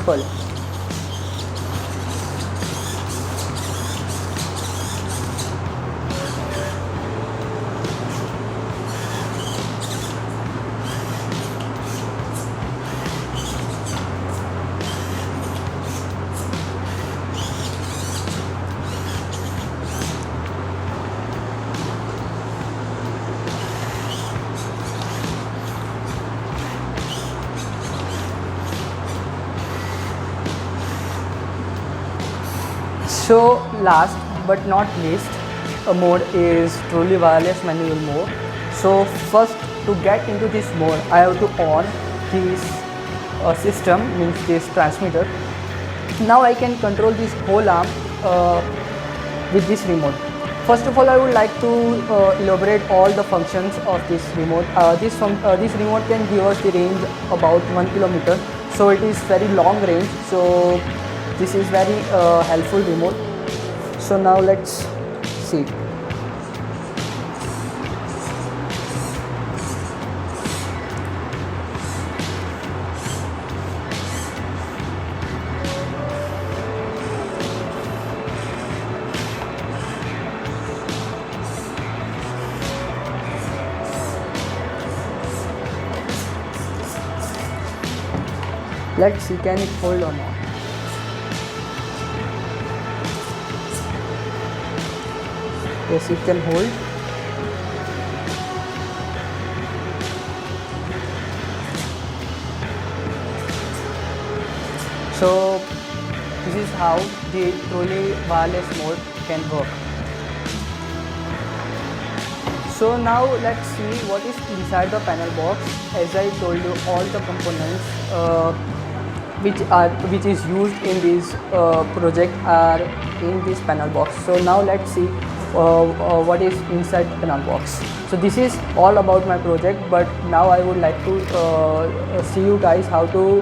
simple. So last but not least, a mode is truly wireless manual mode. So first, to get into this mode, I have to on this system, means this transmitter. Now I can control this whole arm with this remote. First of all, I would like to elaborate all the functions of this remote. This remote can give us the range about 1 kilometer. So it is very long range. So this is very helpful remote. So now let's see. Let's see, can it hold or not? Yes, it can hold. So this is how the truly wireless mode can work. So now let's see what is inside the panel box. As I told you, all the components which is used in this project are in this panel box. So now let's see what is inside the panel box. So this is all about my project, but now I would like to see you guys how to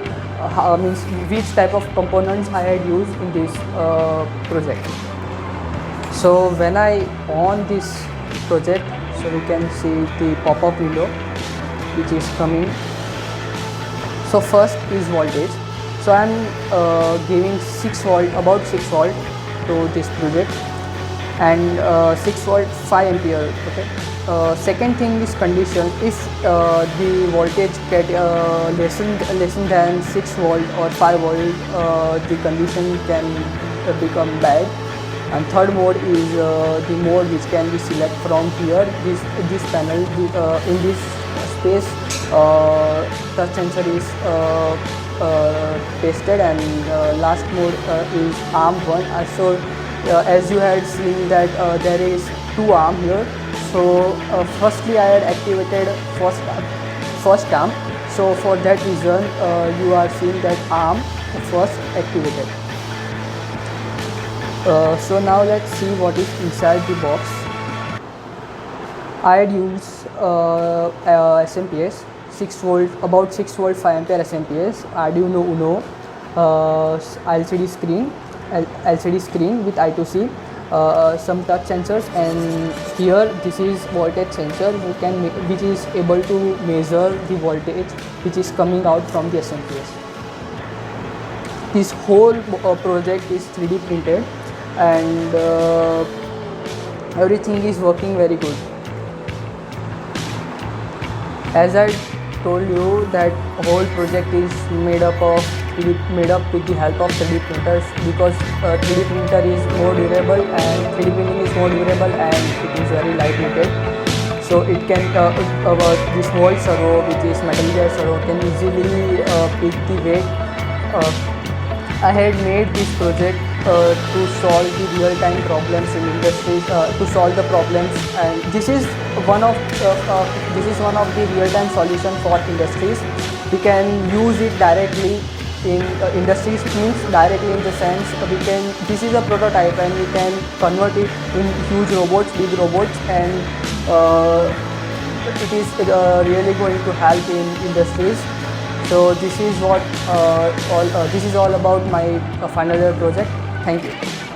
means which type of components I had used in this project. So when I on this project, so we can see the pop-up window which is coming. So first is voltage. So I am giving 6 volt, about 6 volt to this project, and 6 volt 5 ampere. Okay. Second thing is condition. If the voltage get less than 6 volt or 5 volt, the condition can become bad. And third mode is the mode which can be selected from here. This panel in this space, touch sensor is pasted, and last mode is arm 1. So as you had seen that there is 2 arm here. So firstly I had activated first arm. So for that reason you are seeing that arm first activated. So now let's see what is inside the box. I had used SMPS 6 volt, about 6 volt 5 ampere SMPS, Arduino Uno, LCD screen with I2C, some touch sensors, and here this is voltage sensor which is able to measure the voltage which is coming out from the SMPS. This whole project is 3D printed, and everything is working very good. As I told you that whole project is made up with the help of 3D printers, because 3D printer is more durable and 3D printing is more durable, and it is very lightweighted. So it can this whole servo, which is metal gear servo, can easily pick the weight. I had made this project to solve the real-time problems in industries, to solve the problems, and this is one of the real-time solution for industries. We can use it directly in industries, means directly in the sense this is a prototype and we can convert it in huge robots, big robots, and it is really going to help in industries. So this is what this is all about my final year project. Thank you.